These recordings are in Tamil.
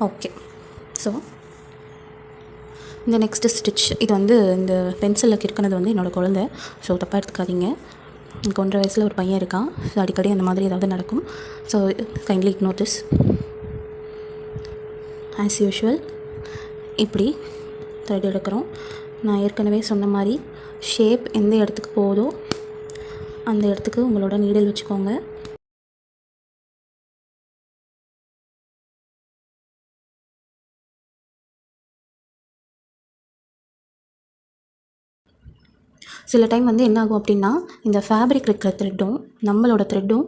ஓகே. ஸோ இந்த நெக்ஸ்ட்டு ஸ்டிச் இது வந்து இந்த பென்சிலில் கிறுக்கினது வந்து என்னோடய குழந்தை. ஸோ தப்பாக எடுத்துக்காதீங்க. எனக்கு 1.5 வயசில் ஒரு பையன் இருக்கான். ஸோ அடிக்கடி அந்த மாதிரி ஏதாவது நடக்கும். So kindly ignore this. As usual இப்படி த்ரெட் எடுக்கிறோம். நான் ஏற்கனவே சொன்ன மாதிரி ஷேப் எந்த இடத்துக்கு போகுதோ அந்த இடத்துக்கு உங்களோட நீடில் வச்சுக்கோங்க. சில டைம் வந்து என்ன ஆகும் அப்படின்னா, இந்த ஃபேப்ரிக் இருக்கிற த்ரெட்டும் நம்மளோட த்ரெட்டும்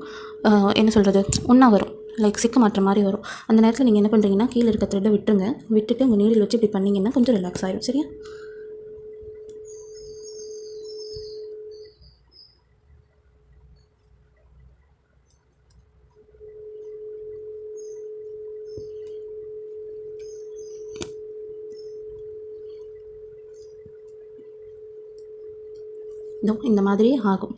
என்ன சொல்கிறது, ஒன்றா வரும். லைக் சிக்க மாட்டுற மாதிரி வரும். அந்த நேரத்தில் நீங்கள் என்ன பண்ணுறீங்கன்னா, கீழே இருக்க த்ரெட்டை விட்டுருங்க. விட்டுட்டு உங்கள் நீடில் வச்சு இப்படி பண்ணிங்கன்னா கொஞ்சம் ரிலாக்ஸ் ஆகிடும். சரியா? இந்த மாதிரி ஆகும்.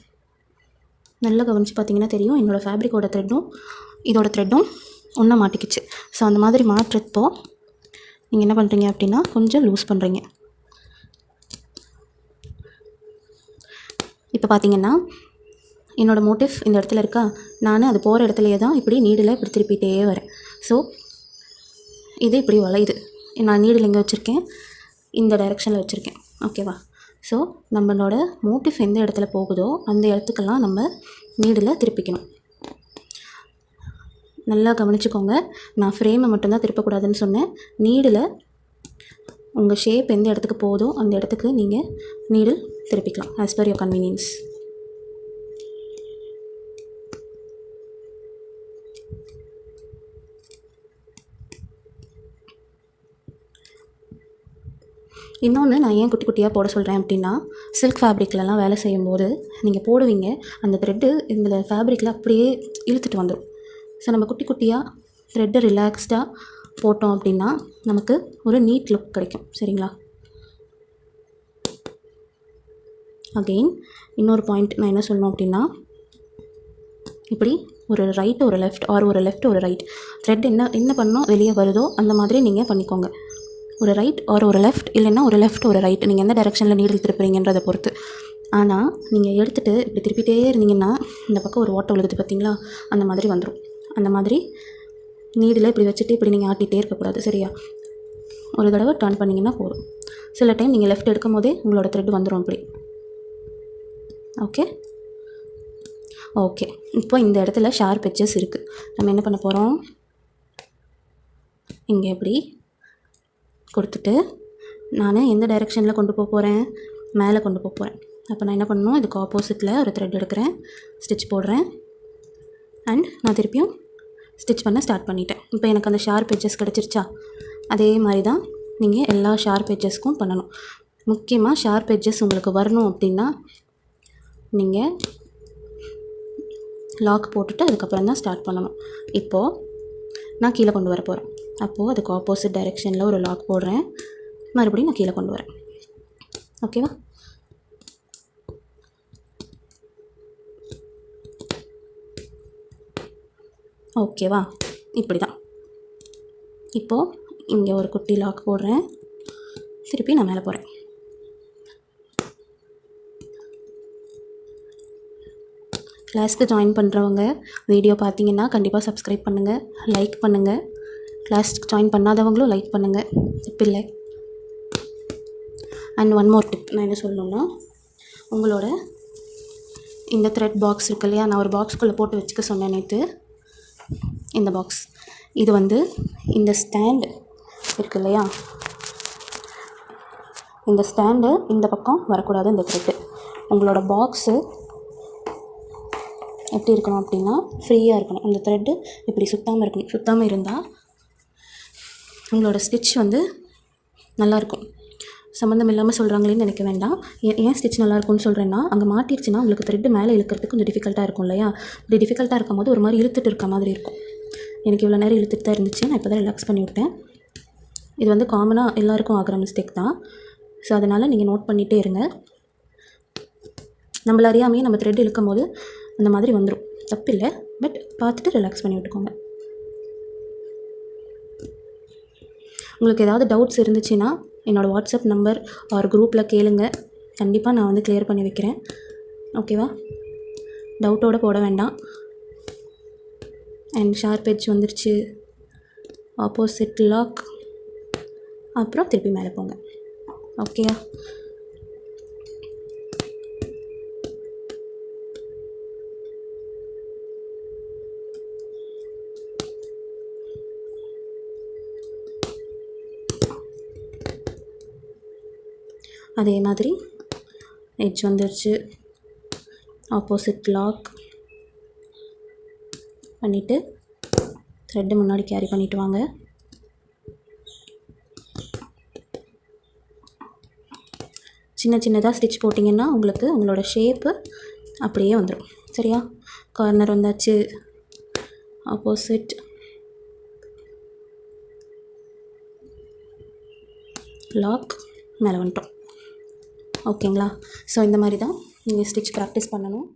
நல்லா கவனித்து பார்த்தீங்கன்னா தெரியும், என்னோடய ஃபேப்ரிக்கோட த்ரெட்டும் இதோட த்ரெட்டும் ஒன்றா மாட்டிக்கிச்சு. ஸோ அந்த மாதிரி மாட்டுறப்போ நீங்கள் என்ன பண்ணுறீங்க அப்படின்னா, கொஞ்சம் லூஸ் பண்ணுறீங்க. இப்போ பார்த்தீங்கன்னா என்னோடய மோட்டிவ் இந்த இடத்துல இருக்கா, நான் அது போகிற இடத்துலையே தான் இப்படி நீடில் இப்படி திருப்பிகிட்டே வரேன். ஸோ இது இப்படி வளையுது. நான் நீடில் எங்கே வச்சுருக்கேன், இந்த டைரெக்ஷனில் வச்சுருக்கேன். ஓகேவா? ஸோ நம்மளோட மோட்டிவ் எந்த இடத்துல போகுதோ அந்த இடத்துக்கெல்லாம் நம்ம நீடில் திருப்பிக்கணும். நல்லா கவனிச்சுக்கோங்க. நான் ஃப்ரேமை மட்டும்தான் திருப்பக்கூடாதுன்னு சொன்னேன். நீடில் உங்கள் ஷேப் எந்த இடத்துக்கு போகுதோ அந்த இடத்துக்கு நீங்கள் நீடில் திருப்பிக்கலாம் ஆஸ் பர் யுவர் கன்வீனியன்ஸ். இன்னொன்று நான் ஏன் குட்டி குட்டியாக போட சொல்கிறேன் அப்படின்னா, சில்க் ஃபேப்ரிக்லலாம் வேலை செய்யும்போது நீங்கள் போடுவீங்க, அந்த த்ரெட்டு இந்த ஃபேப்ரிக்கில் அப்படியே இழுத்துட்டு வந்துடும். ஸோ நம்ம குட்டி குட்டியாக த்ரெட்டை ரிலாக்ஸ்டாக போட்டோம் அப்படின்னா நமக்கு ஒரு நீட் லுக் கிடைக்கும். சரிங்களா? அகெயின் இன்னொரு பாயிண்ட் நான் என்ன சொல்லணும் அப்படின்னா, இப்படி ஒரு ரைட்டு ஒரு லெஃப்ட் ஆர் ஒரு லெஃப்ட் ஒரு ரைட் த்ரெட் என்ன பண்ணோம் வெளியே வருதோ அந்த மாதிரி நீங்கள் பண்ணிக்கோங்க. ஒரு ரைட் ஆர் ஒரு லெஃப்ட், இல்லைன்னா ஒரு லெஃப்ட் ஒரு ரைட், நீங்கள் எந்த டைரெக்ஷனில் நீடில் திருப்புறீங்கன்றதை பொறுத்து. ஆனால் நீங்கள் எடுத்துகிட்டு இப்படி திருப்பிகிட்டே இருந்தீங்கன்னா இந்த பக்கம் ஒரு ஓட்டை விழுகுது பார்த்தீங்களா, அந்த மாதிரி வந்துடும். அந்த மாதிரி நீடில் இப்படி வச்சுட்டு இப்படி நீங்கள் ஆட்டிகிட்டே இருக்கக்கூடாது. சரியா? ஒரு தடவை டர்ன் பண்ணிங்கன்னா போதும். சில டைம் நீங்கள் லெஃப்ட் எடுக்கும் போதே உங்களோட த்ரெட் வந்துடும் அப்படி. Okay okay. இப்போ இந்த இடத்துல ஷார்ப் எட்ஜஸ் இருக்குது. நம்ம என்ன பண்ண போகிறோம், இங்கே எப்படி கொடுத்துட்டு நான் எந்த டைரெக்ஷனில் கொண்டு போகிறேன், மேலே கொண்டு போகிறேன். அப்போ நான் என்ன பண்ணணும், இதுக்கு ஆப்போசிட்டில் ஒரு த்ரெட் எடுக்கிறேன், ஸ்டிச் போடுறேன், அண்ட் நான் திருப்பியும் ஸ்டிச் பண்ண ஸ்டார்ட் பண்ணிட்டேன். இப்போ எனக்கு அந்த ஷார்ப் எட்ஜஸ் கிடச்சிருச்சா? அதே மாதிரி தான் நீங்கள் எல்லா ஷார்ப் எட்ஜஸ்க்கும் பண்ணணும். முக்கியமாக ஷார்ப் எட்ஜஸ் உங்களுக்கு வரணும் அப்படின்னா நீங்கள் லாக் போட்டுட்டு அதுக்கப்புறம் தான் ஸ்டார்ட் பண்ணணும். இப்போது நான் கீழே கொண்டு வர போகிறேன். அப்போது அதுக்கு ஆப்போசிட் டைரெக்ஷனில் ஒரு லாக் போடுறேன், மறுபடியும் நான் கீழே கொண்டு வரேன். ஓகேவா? ஓகேவா? இப்படி தான். இப்போது இங்கே ஒரு குட்டி லாக் போடுறேன், திருப்பி நான் மேலே போகிறேன். கிளாஸ்க்கு ஜாயின் பண்ணுறவங்க வீடியோ பார்த்தீங்கன்னா கண்டிப்பாக சப்ஸ்கிரைப் பண்ணுங்கள், லைக் பண்ணுங்கள். கிளாஸ்க்கு ஜாயின் பண்ணாதவங்களும் லைக் பண்ணுங்கள், தப்பில்லை. அண்ட் ஒன் மோர் டிப் நான் என்ன சொல்லணுன்னா, உங்களோட இந்த த்ரெட் பாக்ஸ் இருக்கு இல்லையா, நான் ஒரு பாக்ஸ்குள்ளே போட்டு வச்சுக்க சொன்னேன் நேற்று. இந்த பாக்ஸ் இது வந்து இந்த ஸ்டாண்டு இருக்கு இல்லையா, இந்த ஸ்டாண்டு இந்த பக்கம் வரக்கூடாது. இந்த த்ரெட்டு உங்களோட பாக்ஸு எப்படி இருக்கணும் அப்படின்னா ஃப்ரீயாக இருக்கணும். அந்த த்ரெட்டு இப்படி சுத்தாமல் இருக்கணும். சுத்தாமல் இருந்தால் உங்களோட ஸ்டிச் வந்து நல்லாயிருக்கும். சம்மந்தம் இல்லாமல் சொல்கிறாங்களேன்னு நினைக்க வேண்டாம். ஏன் ஸ்டிச் நல்லாயிருக்கும்னு சொல்கிறேன்னா, அங்கே மாட்டிடுச்சுன்னா உங்களுக்கு த்ரெட்டு மேலே இழுக்கிறதுக்கு கொஞ்சம் டிஃபிகல்ட்டாக இருக்கும் இல்லையா. இப்படி டிஃபிகல்ட்டாக இருக்கும் போது ஒரு மாதிரி இழுத்துட்டு இருக்க மாதிரி இருக்கும். எனக்கு இவ்வளோ நேரம் இழுத்துட்டு தான் இருந்துச்சு, நான் இப்போ தான் ரிலாக்ஸ் பண்ணி விட்டேன். இது வந்து காமனாக எல்லாருக்கும் ஆகிற மிஸ்டேக் தான். ஸோ அதனால் நீங்கள் நோட் பண்ணிகிட்டே இருங்க. நம்மள அறியாமையே நம்ம த்ரெட் இழுக்கும் போது அந்த மாதிரி வந்துடும், தப்பில்லை. பட் பார்த்துட்டு ரிலாக்ஸ் பண்ணி விட்டுக்கோங்க. உங்களுக்கு ஏதாவது டவுட்ஸ் இருந்துச்சுன்னா என்னோடய வாட்ஸ்அப் நம்பர் ஒரு குரூப்பில் கேளுங்க, கண்டிப்பாக நான் வந்து கிளியர் பண்ணி வைக்கிறேன். ஓகேவா? டவுட்டோடு போட வேண்டாம். அண்ட் ஷார்ப் எட்ஜ் வந்துருச்சு, ஆப்போசிட் லாக், அப்புறம் திருப்பி மேலே போங்க. ஓகேயா? அதே மாதிரி எட்ஜ் வந்துருச்சு, ஆப்போசிட் லாக் பண்ணிவிட்டு த்ரெட்டு முன்னாடி கேரி பண்ணிவிட்டு வாங்க. சின்ன சின்னதாக ஸ்டிச் போட்டிங்கன்னா உங்களுக்கு உங்களோட ஷேப்பு அப்படியே வந்துடும். சரியா? கார்னர் வந்தாச்சு, ஆப்போசிட் லாக், மேலே வந்துட்டோம். ஓகேங்களா? ஸோ இந்த மாதிரி தான் நீங்கள் ஸ்டிச் ப்ராக்டிஸ் பண்ணணும்.